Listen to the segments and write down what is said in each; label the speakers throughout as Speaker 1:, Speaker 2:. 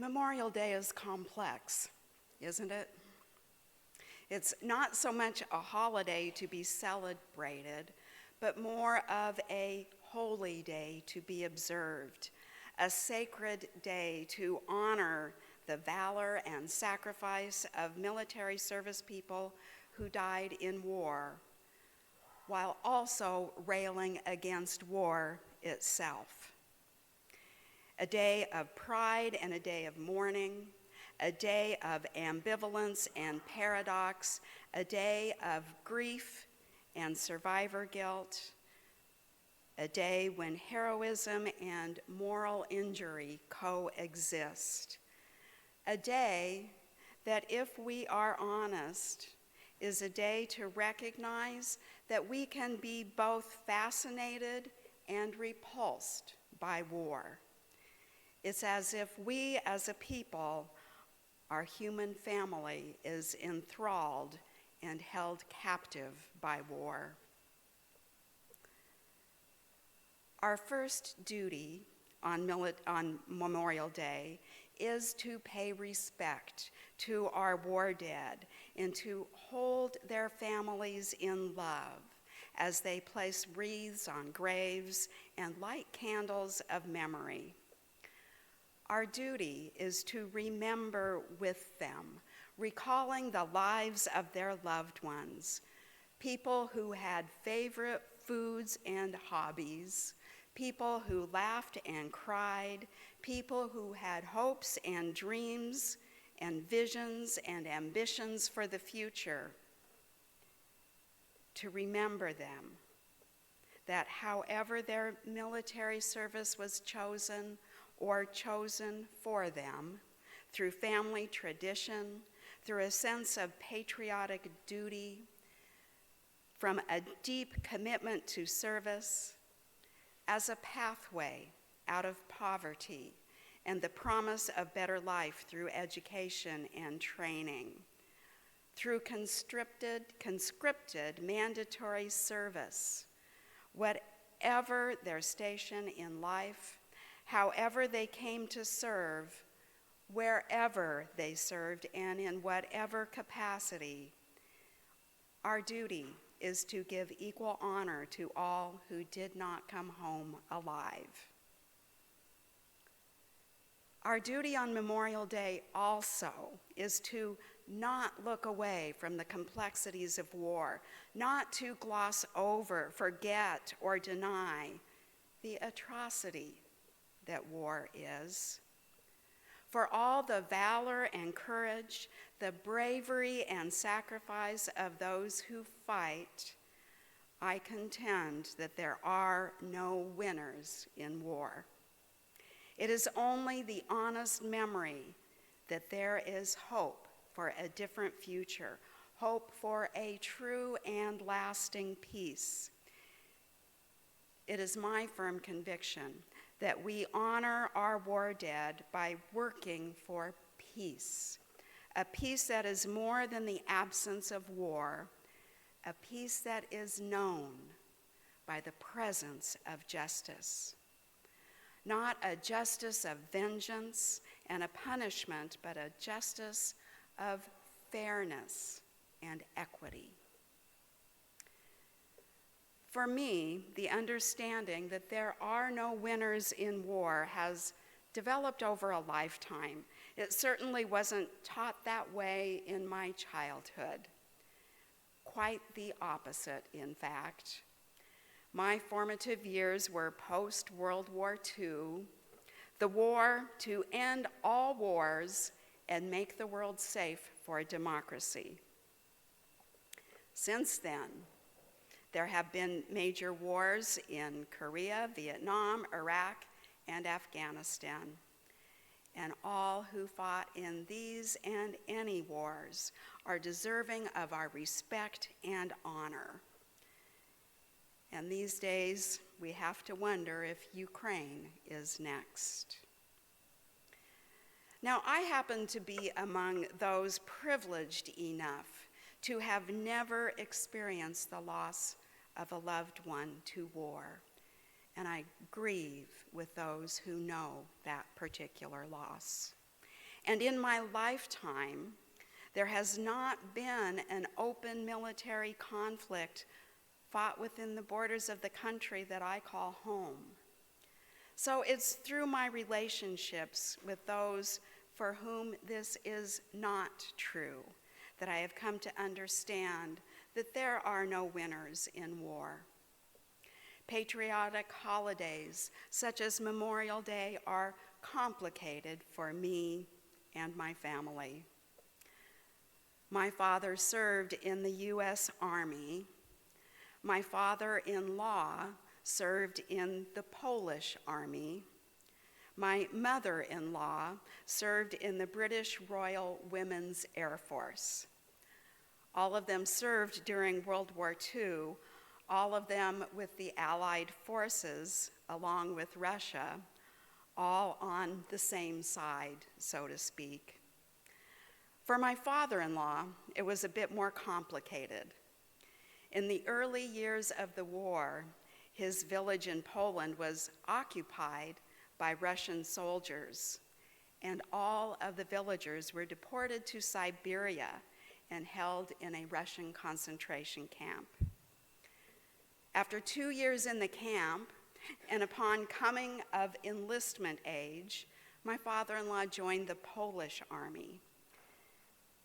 Speaker 1: Memorial Day is complex, isn't it? It's not so much a holiday to be celebrated, but more of a holy day to be observed, a sacred day to honor the valor and sacrifice of military service people who died in war, while also railing against war itself. A day of pride and a day of mourning, a day of ambivalence and paradox, a day of grief and survivor guilt, a day when heroism and moral injury coexist, a day that, if we are honest, is a day to recognize that we can be both fascinated and repulsed by war. It's as if we as a people, our human family, is enthralled and held captive by war. Our first duty on Memorial Day is to pay respect to our war dead and to hold their families in love as they place wreaths on graves and light candles of memory. Our duty is to remember with them, recalling the lives of their loved ones, people who had favorite foods and hobbies, people who laughed and cried, people who had hopes and dreams and visions and ambitions for the future. To remember them, that however their military service was chosen or chosen for them, through family tradition, through a sense of patriotic duty, from a deep commitment to service, as a pathway out of poverty and the promise of better life through education and training, through conscripted mandatory service, whatever their station in life, however they came to serve, wherever they served, and in whatever capacity. Our duty is to give equal honor to all who did not come home alive. Our duty on Memorial Day also is to not look away from the complexities of war, not to gloss over, forget, or deny the atrocity that war is. For all the valor and courage, the bravery and sacrifice of those who fight, I contend that there are no winners in war. It is only the honest memory that there is hope for a different future, hope for a true and lasting peace. It is my firm conviction that we honor our war dead by working for peace, a peace that is more than the absence of war, a peace that is known by the presence of justice. Not a justice of vengeance and a punishment, but a justice of fairness and equity. For me, the understanding that there are no winners in war has developed over a lifetime. It certainly wasn't taught that way in my childhood. Quite the opposite, in fact. My formative years were post-World War II, the war to end all wars and make the world safe for democracy. Since then, there have been major wars in Korea, Vietnam, Iraq, and Afghanistan. And all who fought in these and any wars are deserving of our respect and honor. And these days, we have to wonder if Ukraine is next. Now, I happen to be among those privileged enough to have never experienced the loss of a loved one to war, and I grieve with those who know that particular loss. And in my lifetime, there has not been an open military conflict fought within the borders of the country that I call home. So it's through my relationships with those for whom this is not true that I have come to understand that there are no winners in war. Patriotic holidays such as Memorial Day are complicated for me and my family. My father served in the U.S. Army. My father-in-law served in the Polish Army. My mother-in-law served in the British Royal Women's Air Force. All of them served during World War II, all of them with the Allied forces, along with Russia, all on the same side, so to speak. For my father-in-law, it was a bit more complicated. In the early years of the war, his village in Poland was occupied by Russian soldiers, and all of the villagers were deported to Siberia and held in a Russian concentration camp. After 2 years in the camp, and upon coming of enlistment age, my father-in-law joined the Polish Army.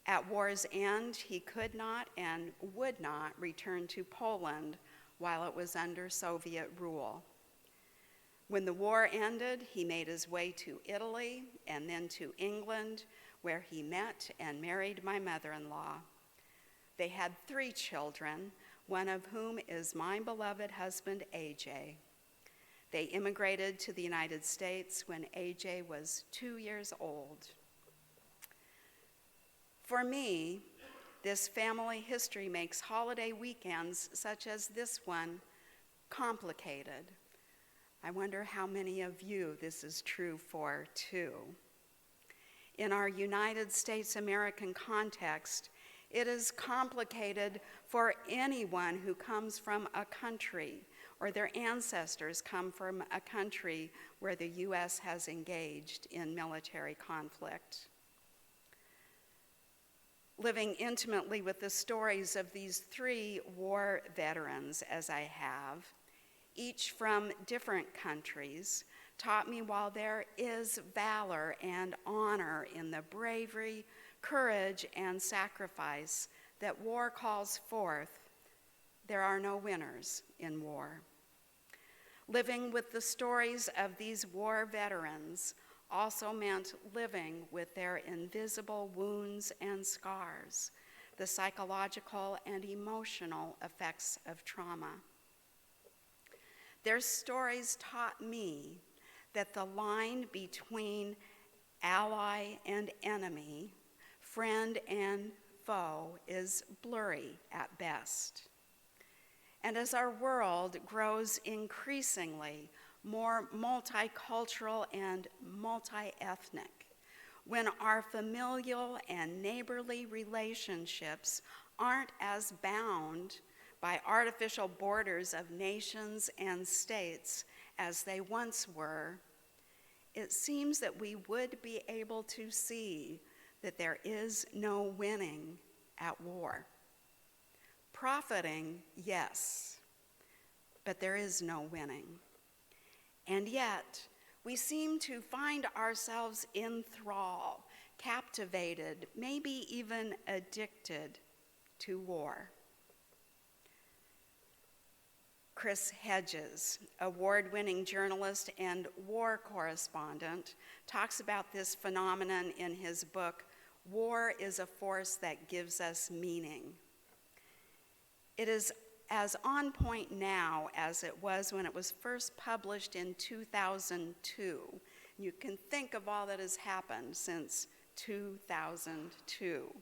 Speaker 1: At war's end, he could not and would not return to Poland while it was under Soviet rule. When the war ended, he made his way to Italy and then to England, where he met and married my mother-in-law. They had 3 children, one of whom is my beloved husband, AJ. They immigrated to the United States when AJ was 2 years old. For me, this family history makes holiday weekends such as this one complicated. I wonder how many of you this is true for too. In our United States American context, it is complicated for anyone who comes from a country or their ancestors come from a country where the U.S. has engaged in military conflict. Living intimately with the stories of these 3 war veterans, as I have, each from different countries, taught me while there is valor and honor in the bravery, courage, and sacrifice that war calls forth, there are no winners in war. Living with the stories of these war veterans also meant living with their invisible wounds and scars, the psychological and emotional effects of trauma. Their stories taught me that the line between ally and enemy, friend and foe, is blurry at best. And as our world grows increasingly more multicultural and multi-ethnic, when our familial and neighborly relationships aren't as bound by artificial borders of nations and states as they once were, it seems that we would be able to see that there is no winning at war. Profiting, yes, but there is no winning. And yet, we seem to find ourselves in thrall, captivated, maybe even addicted to war. Chris Hedges, award-winning journalist and war correspondent, talks about this phenomenon in his book, War is a Force That Gives Us Meaning. It is as on point now as it was when it was first published in 2002. You can think of all that has happened since 2002.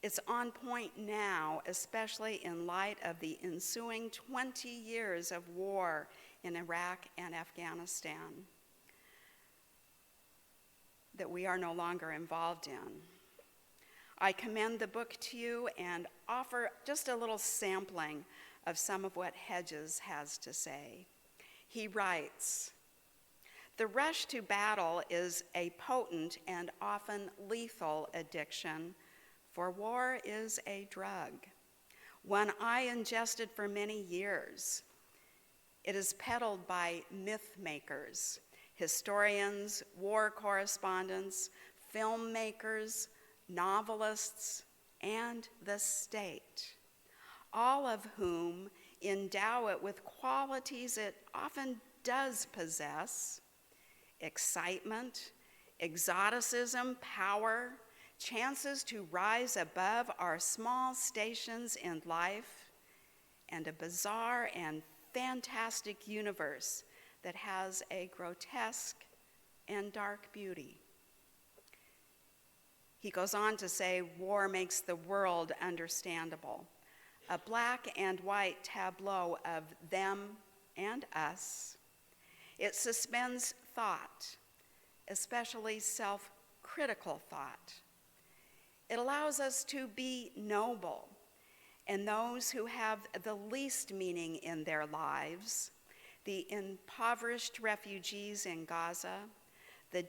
Speaker 1: It's on point now, especially in light of the ensuing 20 years of war in Iraq and Afghanistan that we are no longer involved in. I commend the book to you and offer just a little sampling of some of what Hedges has to say. He writes, The rush to battle is a potent and often lethal addiction, for war is a drug, one I ingested for many years. It is peddled by myth makers, historians, war correspondents, filmmakers, novelists, and the state, all of whom endow it with qualities it often does possess: excitement, exoticism, power, chances to rise above our small stations in life, and a bizarre and fantastic universe that has a grotesque and dark beauty. He goes on to say, war makes the world understandable, a black and white tableau of them and us. It suspends thought, especially self-critical thought. It allows us to be noble, and those who have the least meaning in their lives, the impoverished refugees in Gaza, the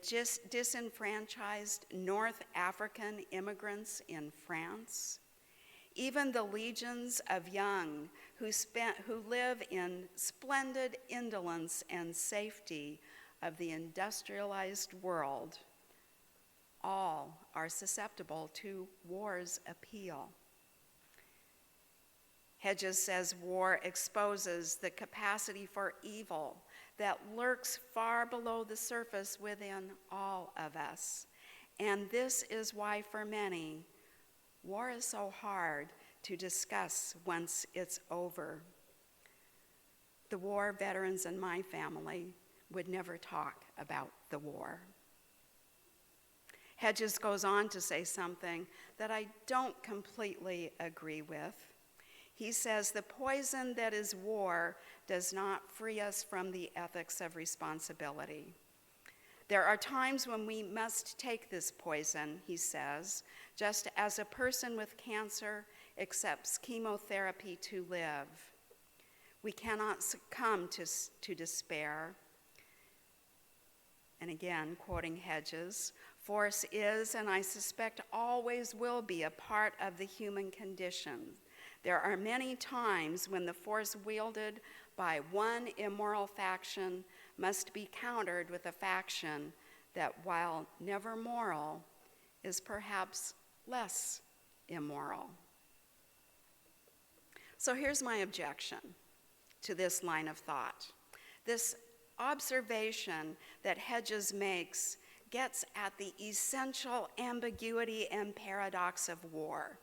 Speaker 1: disenfranchised North African immigrants in France, even the legions of young who live in splendid indolence and safety of the industrialized world, all are susceptible to war's appeal. Hedges says war exposes the capacity for evil that lurks far below the surface within all of us. And this is why, for many, war is so hard to discuss once it's over. The war veterans in my family would never talk about the war. Hedges goes on to say something that I don't completely agree with. He says, the poison that is war does not free us from the ethics of responsibility. There are times when we must take this poison, he says, just as a person with cancer accepts chemotherapy to live. We cannot succumb to despair. And again, quoting Hedges, force is, and I suspect always will be, a part of the human condition. There are many times when the force wielded by one immoral faction must be countered with a faction that, while never moral, is perhaps less immoral. So here's my objection to this line of thought. This observation that Hedges makes gets at the essential ambiguity and paradox of war.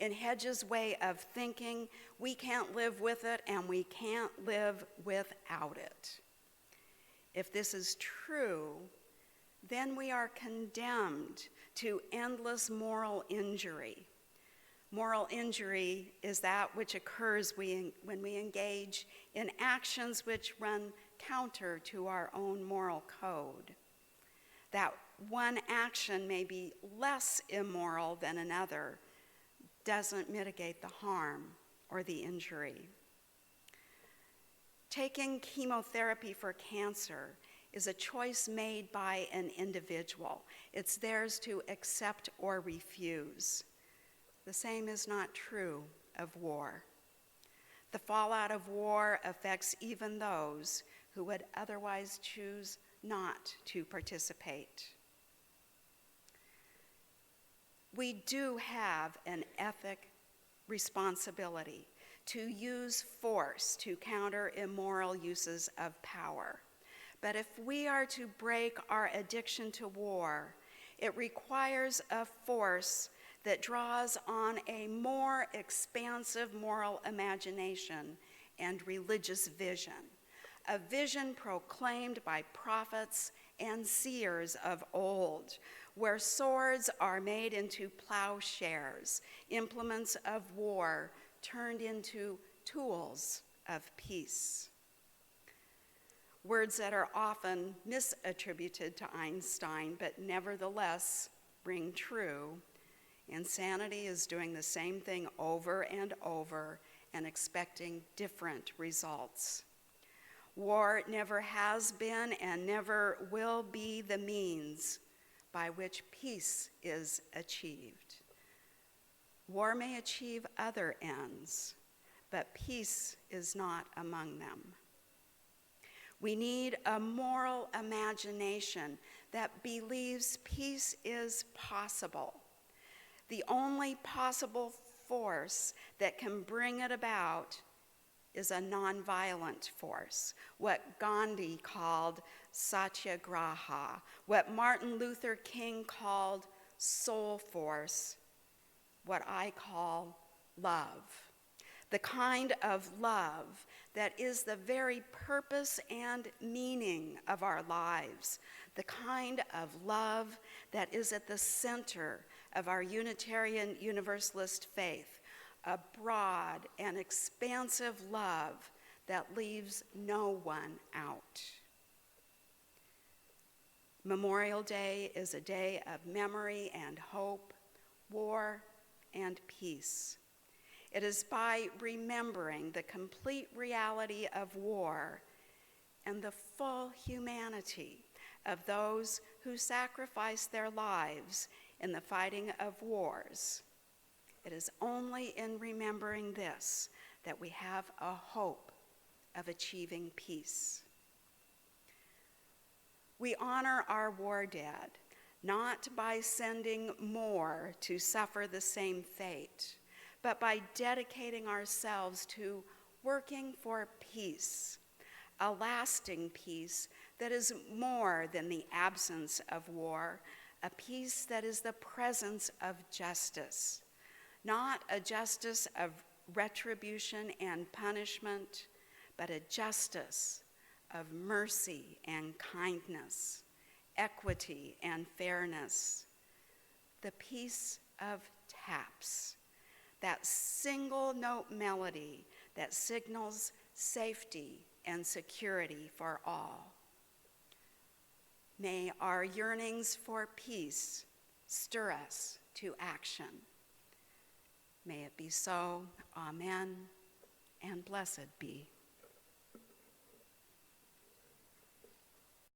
Speaker 1: In Hedges' way of thinking, we can't live with it and we can't live without it. If this is true, then we are condemned to endless moral injury. Moral injury is that which occurs when we engage in actions which run counter to our own moral code. That one action may be less immoral than another doesn't mitigate the harm or the injury. Taking chemotherapy for cancer is a choice made by an individual. It's theirs to accept or refuse. The same is not true of war. The fallout of war affects even those who would otherwise choose not to participate. We do have an ethic responsibility to use force to counter immoral uses of power. But if we are to break our addiction to war, it requires a force that draws on a more expansive moral imagination and religious vision, a vision proclaimed by prophets and seers of old, where swords are made into plowshares, implements of war turned into tools of peace. Words that are often misattributed to Einstein, but nevertheless ring true. Insanity is doing the same thing over and over and expecting different results. War never has been and never will be the means by which peace is achieved. War may achieve other ends, but peace is not among them. We need a moral imagination that believes peace is possible. The only possible force that can bring it about is a nonviolent force, what Gandhi called satyagraha, what Martin Luther King called soul force, what I call love. The kind of love that is the very purpose and meaning of our lives, the kind of love that is at the center of our Unitarian Universalist faith, a broad and expansive love that leaves no one out. Memorial Day is a day of memory and hope, war and peace. It is by remembering the complete reality of war and the full humanity of those who sacrifice their lives in the fighting of wars. It is only in remembering this that we have a hope of achieving peace. We honor our war dead, not by sending more to suffer the same fate, but by dedicating ourselves to working for peace, a lasting peace that is more than the absence of war, a peace that is the presence of justice, not a justice of retribution and punishment, but a justice of mercy and kindness, equity and fairness, the peace of taps, that single note melody that signals safety and security for all. May our yearnings for peace stir us to action. May it be so. Amen, and blessed be.